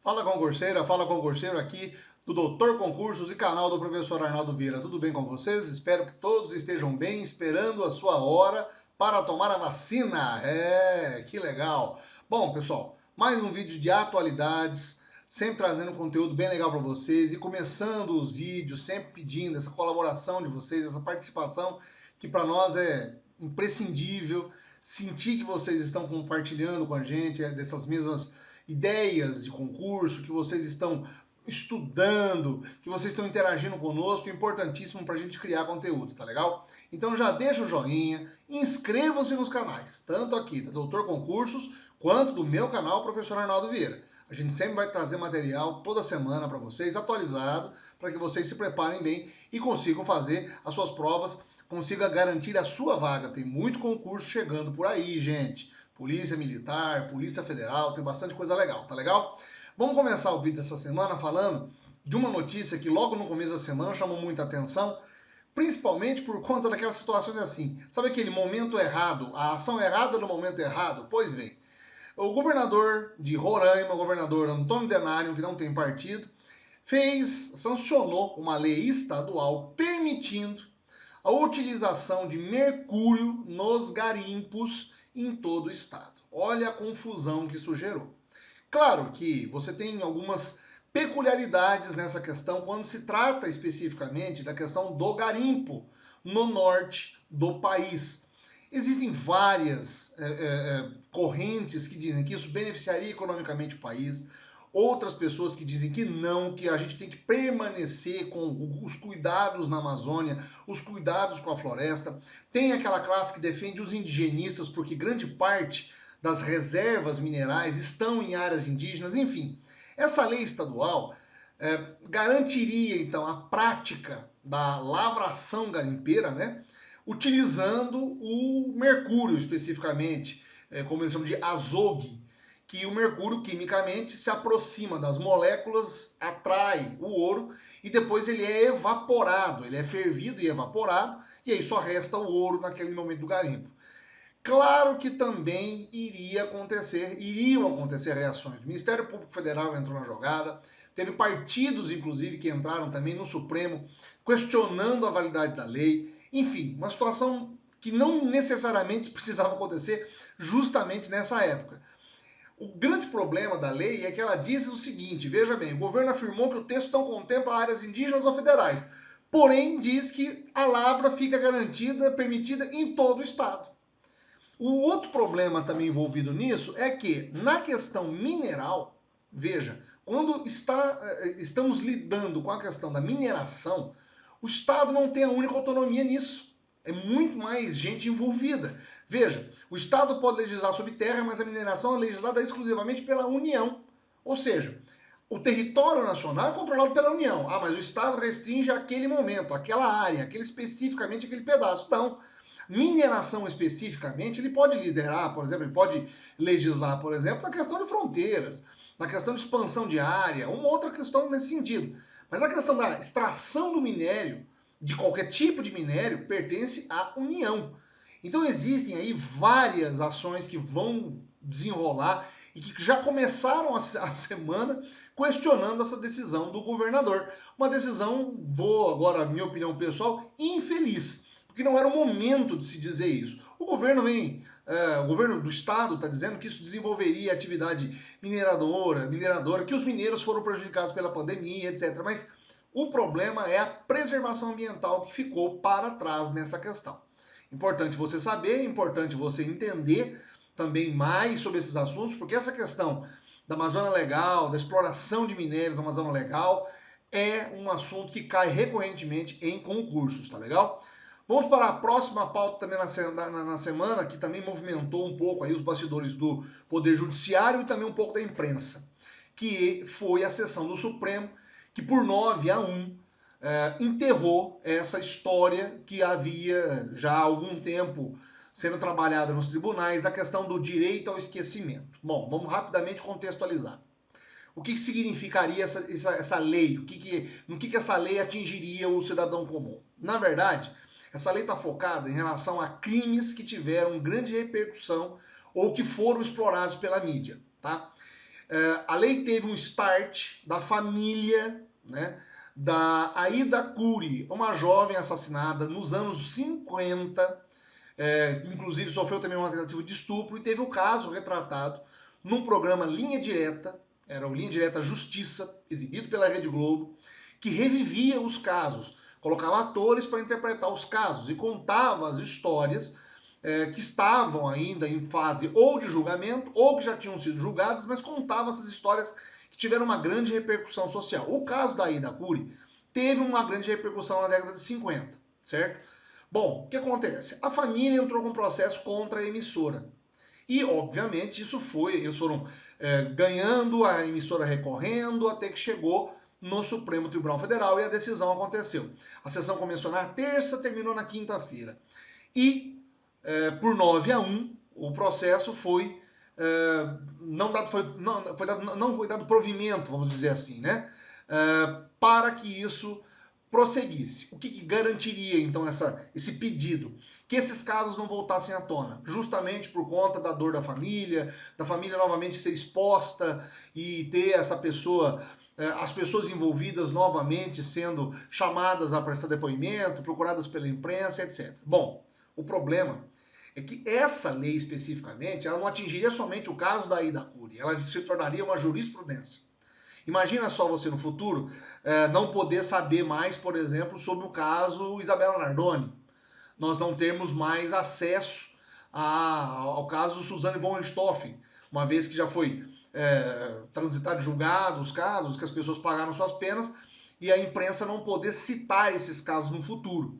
Fala concurseiro aqui do Doutor Concursos e canal do professor Arnaldo Vieira. Tudo bem com vocês? Espero que todos estejam bem, esperando a sua hora para tomar a vacina. Que legal. Bom, pessoal, mais um vídeo de atualidades, sempre trazendo conteúdo bem legal para vocês e começando os vídeos, sempre pedindo essa colaboração de vocês, essa participação que para nós é imprescindível. Sentir que vocês estão compartilhando com a gente dessas mesmas ideias de concurso, que vocês estão estudando, que vocês estão interagindo conosco, é importantíssimo para a gente criar conteúdo, tá legal? Então já deixa o joinha, inscrevam-se nos canais, tanto aqui da Doutor Concursos, quanto do meu canal, Professor Arnaldo Vieira. A gente sempre vai trazer material toda semana para vocês, atualizado, para que vocês se preparem bem e consigam fazer as suas provas, consiga garantir a sua vaga. Tem muito concurso chegando por aí, gente. Polícia Militar, Polícia Federal, tem bastante coisa legal, tá legal? Vamos começar o vídeo dessa semana falando de uma notícia que logo no começo da semana chamou muita atenção, principalmente por conta daquelas situações assim. Sabe aquele momento errado, a ação errada no momento errado? Pois bem, o governador de Roraima, o governador Antônio Denário, que não tem partido, sancionou uma lei estadual permitindo a utilização de mercúrio nos garimpos em todo o estado. Olha a confusão que isso gerou. Claro que você tem algumas peculiaridades nessa questão quando se trata especificamente da questão do garimpo no norte do país. Existem várias correntes que dizem que isso beneficiaria economicamente o país, outras pessoas que dizem que não, que a gente tem que permanecer com os cuidados na Amazônia, os cuidados com a floresta. Tem aquela classe que defende os indigenistas, porque grande parte das reservas minerais estão em áreas indígenas, enfim. Essa lei estadual garantiria, então, a prática da lavração garimpeira, né? Utilizando o mercúrio especificamente, como eles chamam de azogue, que o mercúrio quimicamente se aproxima das moléculas, atrai o ouro e depois ele é evaporado, ele é fervido e evaporado, e aí só resta o ouro naquele momento do garimpo. Claro que também iriam acontecer reações. O Ministério Público Federal entrou na jogada, teve partidos, inclusive, que entraram também no Supremo, questionando a validade da lei. Enfim, uma situação que não necessariamente precisava acontecer justamente nessa época. O grande problema da lei é que ela diz o seguinte, veja bem, o governo afirmou que o texto não contempla áreas indígenas ou federais, porém diz que a lavra fica garantida, permitida em todo o estado. O outro problema também envolvido nisso é que, na questão mineral, veja, quando estamos lidando com a questão da mineração, o Estado não tem a única autonomia nisso. É muito mais gente envolvida. Veja, o Estado pode legislar sobre terra, mas a mineração é legislada exclusivamente pela União. Ou seja, o território nacional é controlado pela União. Ah, mas o Estado restringe aquele momento, aquela área, especificamente aquele pedaço. Então, mineração especificamente, ele pode liderar, por exemplo, ele pode legislar, por exemplo, na questão de fronteiras, na questão de expansão de área, uma outra questão nesse sentido. Mas a questão da extração do minério, de qualquer tipo de minério, pertence à União. Então existem aí várias ações que vão desenrolar e que já começaram a semana questionando essa decisão do governador. Uma decisão, vou agora, minha opinião pessoal, infeliz, porque não era o momento de se dizer isso. O governo do estado está dizendo que isso desenvolveria atividade mineradora, que os mineiros foram prejudicados pela pandemia, etc. Mas o problema é a preservação ambiental que ficou para trás nessa questão. Importante você saber, importante você entender também mais sobre esses assuntos, porque essa questão da Amazônia Legal, da exploração de minérios da Amazônia Legal, é um assunto que cai recorrentemente em concursos, tá legal? Vamos para a próxima pauta também na semana, que também movimentou um pouco aí os bastidores do Poder Judiciário e também um pouco da imprensa, que foi a sessão do Supremo, que por 9-1 enterrou essa história que havia já há algum tempo sendo trabalhada nos tribunais, da questão do direito ao esquecimento. Bom, vamos rapidamente contextualizar. O que significaria essa lei? No que essa lei atingiria o cidadão comum? Na verdade, essa lei está focada em relação a crimes que tiveram grande repercussão ou que foram explorados pela mídia, tá? A lei teve um start da família, né, da Aida Curi, uma jovem assassinada nos anos 50, inclusive sofreu também uma tentativa de estupro, e teve o caso retratado num programa Linha Direta, era o Linha Direta Justiça, exibido pela Rede Globo, que revivia os casos, colocava atores para interpretar os casos e contava as histórias que estavam ainda em fase ou de julgamento ou que já tinham sido julgadas, mas contava essas histórias que tiveram uma grande repercussão social. O caso da Aida Curi teve uma grande repercussão na década de 50, certo? Bom, o que acontece? A família entrou com um processo contra a emissora. E, obviamente, eles foram ganhando, a emissora recorrendo, até que chegou no Supremo Tribunal Federal e a decisão aconteceu. A sessão começou na terça, terminou na quinta-feira. E, por 9-1, o processo não foi dado provimento, vamos dizer assim, né? Para que isso prosseguisse. O que garantiria, então, esse pedido? Que esses casos não voltassem à tona, justamente por conta da dor da família novamente ser exposta e ter essa pessoa, as pessoas envolvidas novamente sendo chamadas a prestar depoimento, procuradas pela imprensa, etc. Bom, o problema é que essa lei especificamente, ela não atingiria somente o caso da Aida Curi, ela se tornaria uma jurisprudência. Imagina só você no futuro não poder saber mais, por exemplo, sobre o caso Isabela Nardoni. Nós não termos mais acesso ao caso Suzane von Richthofen, uma vez que já foi transitado e julgado os casos, que as pessoas pagaram suas penas, e a imprensa não poder citar esses casos no futuro.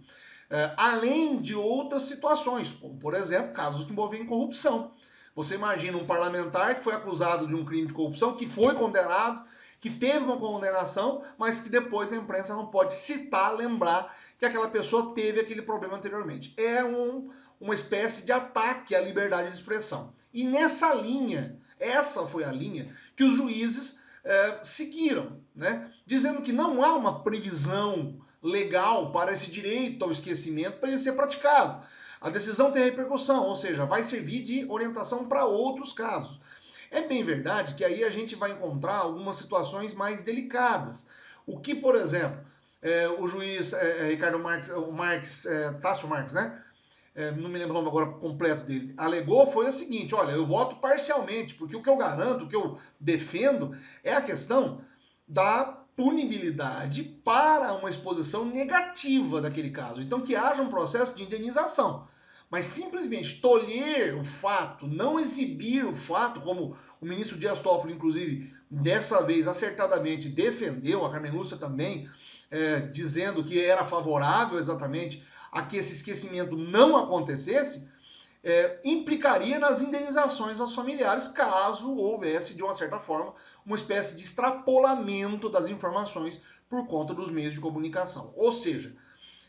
Além de outras situações, como, por exemplo, casos que envolvem corrupção. Você imagina um parlamentar que foi acusado de um crime de corrupção, que foi condenado, que teve uma condenação, mas que depois a imprensa não pode citar, lembrar que aquela pessoa teve aquele problema anteriormente. É uma espécie de ataque à liberdade de expressão. E nessa linha, essa foi a linha que os juízes seguiram, né? Dizendo que não há uma previsão legal para esse direito ao esquecimento para ele ser praticado. A decisão tem repercussão, ou seja, vai servir de orientação para outros casos. É bem verdade que aí a gente vai encontrar algumas situações mais delicadas. O que, por exemplo, o juiz Ricardo Marques, Tássio Marques, né? Não me lembro o nome agora completo dele, alegou foi o seguinte: olha, eu voto parcialmente, porque o que eu garanto, o que eu defendo é a questão da punibilidade para uma exposição negativa daquele caso. Então, que haja um processo de indenização. Mas simplesmente tolher o fato, não exibir o fato, como o ministro Dias Toffoli, inclusive, dessa vez acertadamente defendeu, a Carmen Lúcia também, dizendo que era favorável exatamente a que esse esquecimento não acontecesse, implicaria nas indenizações aos familiares caso houvesse, de uma certa forma, uma espécie de extrapolamento das informações por conta dos meios de comunicação. Ou seja,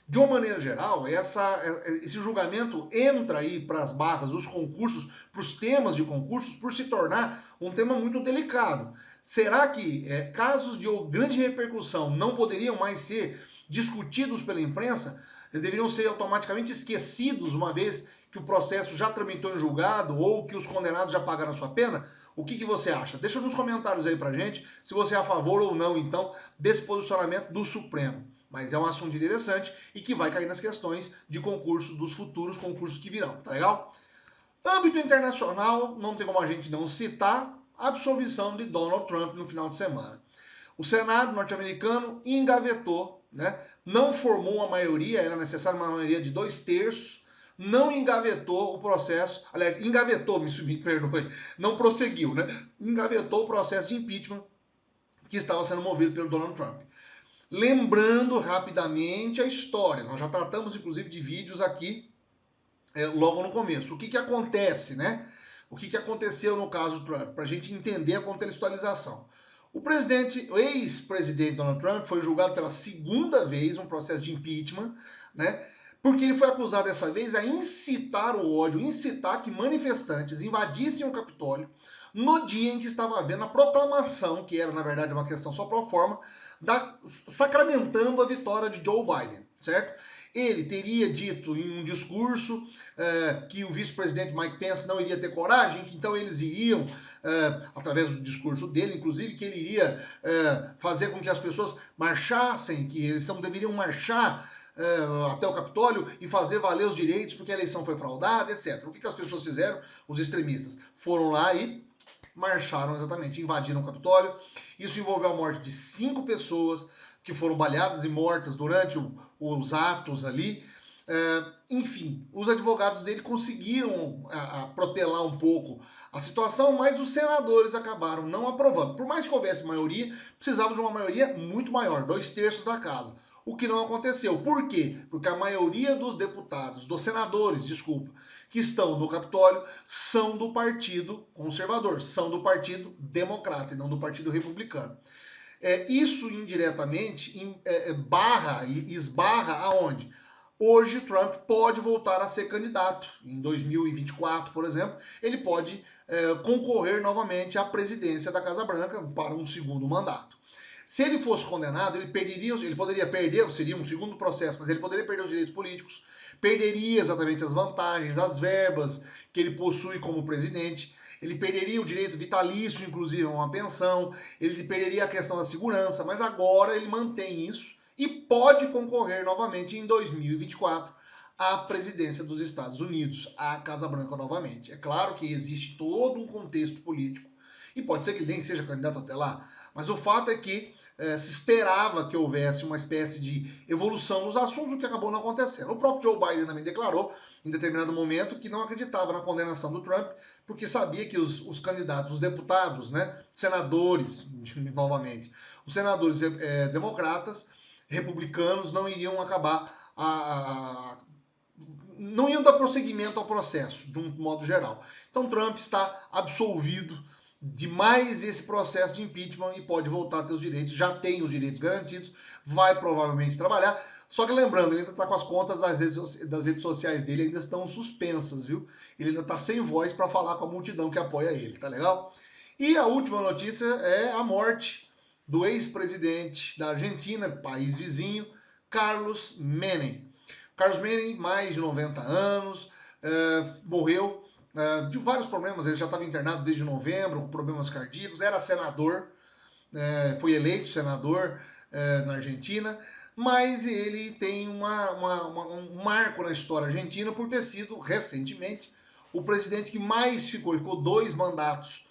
de uma maneira geral, esse julgamento entra aí para as barras dos concursos, para os temas de concursos, por se tornar um tema muito delicado. Será que casos de grande repercussão não poderiam mais ser discutidos pela imprensa? Deveriam ser automaticamente esquecidos, uma vez que o processo já tramitou em julgado ou que os condenados já pagaram a sua pena? O que você acha? Deixa nos comentários aí pra gente se você é a favor ou não, então, desse posicionamento do Supremo. Mas é um assunto interessante e que vai cair nas questões de concurso, dos futuros concursos que virão, tá legal? Âmbito internacional, não tem como a gente não citar a absolvição de Donald Trump no final de semana. O Senado norte-americano engavetou, né? Não formou uma maioria, era necessária uma maioria de 2/3, não engavetou o processo, aliás, engavetou, me perdoe, não prosseguiu, né? Engavetou o processo de impeachment que estava sendo movido pelo Donald Trump. Lembrando rapidamente a história, nós já tratamos inclusive de vídeos aqui logo no começo. O que acontece, né? O que aconteceu no caso Trump, para a gente entender a contextualização. O ex-presidente Donald Trump foi julgado pela segunda vez, um processo de impeachment, né? Porque ele foi acusado dessa vez a incitar o ódio, incitar que manifestantes invadissem o Capitólio no dia em que estava havendo a proclamação, que era na verdade uma questão só pro forma, sacramentando a vitória de Joe Biden, certo? Ele teria dito em um discurso que o vice-presidente Mike Pence não iria ter coragem, que então eles iriam através do discurso dele, inclusive, que ele iria fazer com que as pessoas marchassem, que eles deveriam marchar até o Capitólio e fazer valer os direitos porque a eleição foi fraudada, etc. O que as pessoas fizeram? Os extremistas foram lá e marcharam exatamente, invadiram o Capitólio. Isso envolveu a morte de 5 pessoas que foram baleadas e mortas durante os atos ali. Enfim, os advogados dele conseguiram protelar um pouco a situação, mas os senadores acabaram não aprovando. Por mais que houvesse maioria, precisava de uma maioria muito maior, 2/3 da casa. O que não aconteceu. Por quê? Porque a maioria dos deputados, dos senadores, desculpa, que estão no Capitólio, são do Partido Conservador, são do Partido Democrata e não do Partido Republicano. Isso indiretamente barra e esbarra aonde? Hoje Trump pode voltar a ser candidato. Em 2024, por exemplo, ele pode concorrer novamente à presidência da Casa Branca para um segundo mandato. Se ele fosse condenado, ele poderia perder, seria um segundo processo, mas ele poderia perder os direitos políticos, perderia exatamente as vantagens, as verbas que ele possui como presidente, ele perderia o direito vitalício, inclusive a uma pensão, ele perderia a questão da segurança, mas agora ele mantém isso e pode concorrer novamente em 2024 à presidência dos Estados Unidos, à Casa Branca novamente. É claro que existe todo um contexto político e pode ser que ele nem seja candidato até lá, mas o fato é que se esperava que houvesse uma espécie de evolução nos assuntos, o que acabou não acontecendo. O próprio Joe Biden também declarou, em determinado momento, que não acreditava na condenação do Trump, porque sabia que os candidatos, os deputados, né, senadores, novamente, os senadores democratas, republicanos, não iriam acabar não iam dar prosseguimento ao processo, de um modo geral. Então Trump está absolvido de mais esse processo de impeachment e pode voltar a ter os direitos, já tem os direitos garantidos, vai provavelmente trabalhar. Só que lembrando, ele ainda está com as contas das redes sociais dele, ainda estão suspensas, viu? Ele ainda está sem voz para falar com a multidão que apoia ele, tá legal? E a última notícia é a morte do ex-presidente da Argentina, país vizinho, Carlos Menem. Carlos Menem, mais de 90 anos, morreu de vários problemas. Ele já estava internado desde novembro, com problemas cardíacos, era senador, foi eleito senador na Argentina, mas ele tem um marco na história argentina por ter sido, recentemente, o presidente que mais ficou 2 mandatos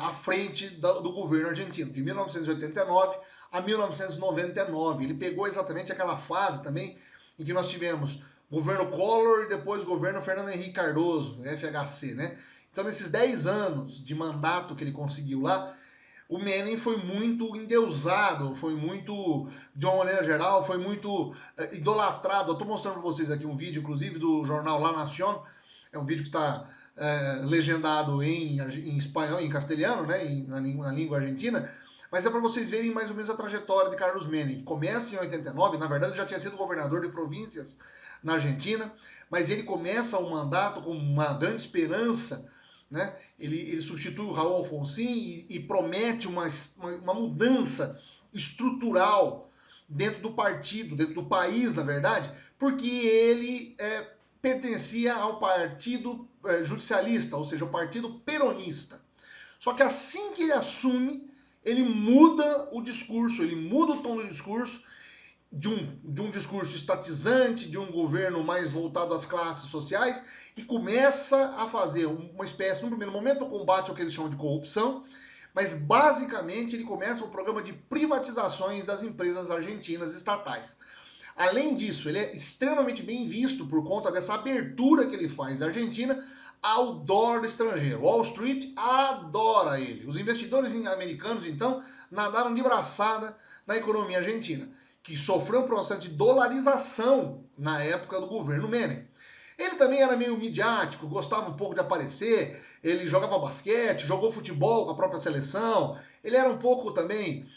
à frente do governo argentino, de 1989 a 1999. Ele pegou exatamente aquela fase também em que nós tivemos governo Collor e depois governo Fernando Henrique Cardoso, FHC, né? Então, nesses 10 anos de mandato que ele conseguiu lá, o Menem foi muito endeusado, foi muito, de uma maneira geral, foi muito idolatrado. Eu estou mostrando para vocês aqui um vídeo, inclusive, do jornal La Nación. É um vídeo que está legendado em espanhol, em castelhano, né, na língua argentina. Mas é para vocês verem mais ou menos a trajetória de Carlos Menem, que começa em 89, na verdade ele já tinha sido governador de províncias na Argentina, mas ele começa o mandato com uma grande esperança, né? Ele substitui o Raul Alfonsín e promete uma mudança estrutural dentro do partido, dentro do país, na verdade, porque ele pertencia ao partido judicialista, ou seja, o partido peronista. Só que assim que ele assume, ele muda o discurso, ele muda o tom do discurso, de um discurso estatizante, de um governo mais voltado às classes sociais, e começa a fazer uma espécie, no primeiro momento, o combate ao que eles chamam de corrupção, mas basicamente ele começa o programa de privatizações das empresas argentinas estatais. Além disso, ele é extremamente bem visto por conta dessa abertura que ele faz da Argentina ao dólar estrangeiro. Wall Street adora ele. Os investidores americanos, então, nadaram de braçada na economia argentina, que sofreu um processo de dolarização na época do governo Menem. Ele também era meio midiático, gostava um pouco de aparecer, ele jogava basquete, jogou futebol com a própria seleção, ele era um pouco também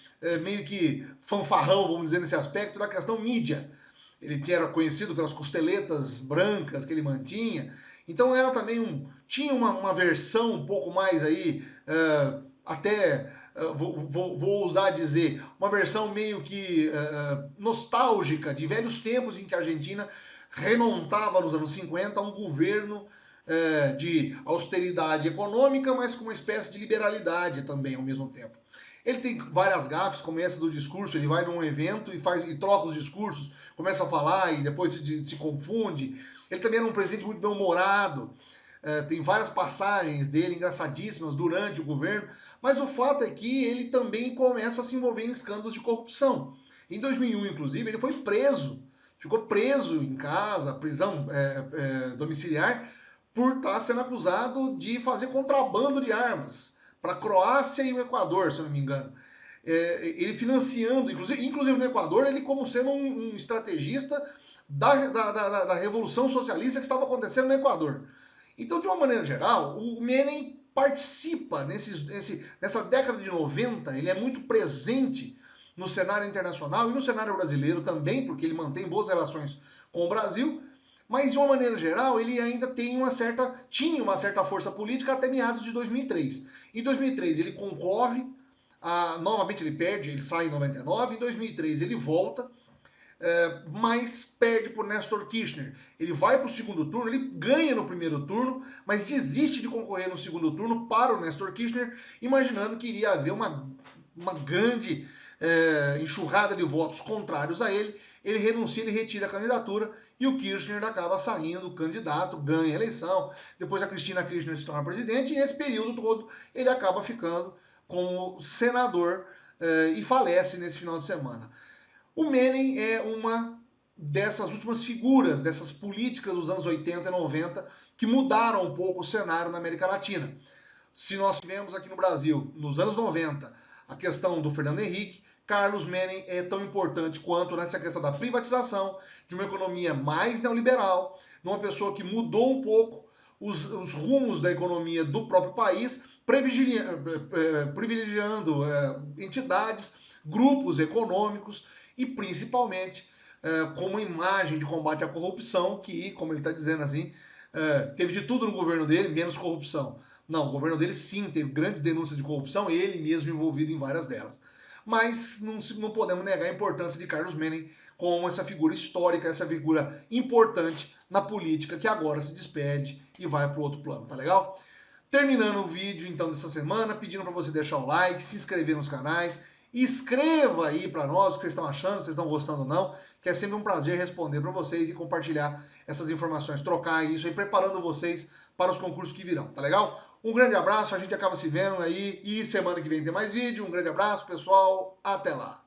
meio que fanfarrão, vamos dizer, nesse aspecto da questão mídia. Ele era conhecido pelas costeletas brancas que ele mantinha, então era também tinha uma versão um pouco mais aí, vou ousar dizer, uma versão meio que nostálgica de velhos tempos em que a Argentina remontava nos anos 50 a um governo de austeridade econômica, mas com uma espécie de liberalidade também ao mesmo tempo. Ele tem várias gafes, como essa do discurso, ele vai num evento e troca os discursos, começa a falar e depois se confunde. Ele também era um presidente muito bem-humorado, tem várias passagens dele engraçadíssimas durante o governo, mas o fato é que ele também começa a se envolver em escândalos de corrupção. Em 2001, inclusive, ele foi preso, ficou preso em casa, prisão domiciliar, por estar sendo acusado de fazer contrabando de armas para a Croácia e o Equador, se eu não me engano. Ele financiando, inclusive no Equador, ele como sendo um estrategista da Revolução Socialista que estava acontecendo no Equador. Então, de uma maneira geral, o Menem participa nessa década de 90, ele é muito presente no cenário internacional e no cenário brasileiro também, porque ele mantém boas relações com o Brasil, mas de uma maneira geral, ele ainda tinha uma certa força política até meados de 2003. Em 2003 ele concorre, novamente ele perde, ele sai em 99, em 2003 ele volta, mas perde por Néstor Kirchner. Ele vai para o segundo turno, ele ganha no primeiro turno, mas desiste de concorrer no segundo turno para o Néstor Kirchner, imaginando que iria haver uma grande enxurrada de votos contrários a ele. Ele renuncia, ele retira a candidatura e o Kirchner acaba saindo candidato, ganha a eleição. Depois a Cristina Kirchner se torna presidente e nesse período todo ele acaba ficando como senador e falece nesse final de semana. O Menem é uma dessas últimas figuras, dessas políticas dos anos 80 e 90 que mudaram um pouco o cenário na América Latina. Se nós tivemos aqui no Brasil, nos anos 90, a questão do Fernando Henrique, Carlos Menem é tão importante quanto nessa questão da privatização, de uma economia mais neoliberal, de uma pessoa que mudou um pouco os rumos da economia do próprio país, privilegiando entidades, grupos econômicos e principalmente como imagem de combate à corrupção, que, como ele está dizendo assim, teve de tudo no governo dele, menos corrupção. Não, o governo dele sim teve grandes denúncias de corrupção, ele mesmo envolvido em várias delas. Mas não podemos negar a importância de Carlos Menem como essa figura histórica, essa figura importante na política que agora se despede e vai para o outro plano, tá legal? Terminando o vídeo então dessa semana, pedindo para você deixar o like, se inscrever nos canais, escreva aí para nós o que vocês estão achando, se vocês estão gostando ou não, que é sempre um prazer responder para vocês e compartilhar essas informações, trocar isso e preparando vocês para os concursos que virão, tá legal? Um grande abraço, a gente acaba se vendo aí e semana que vem tem mais vídeo. Um grande abraço, pessoal, até lá!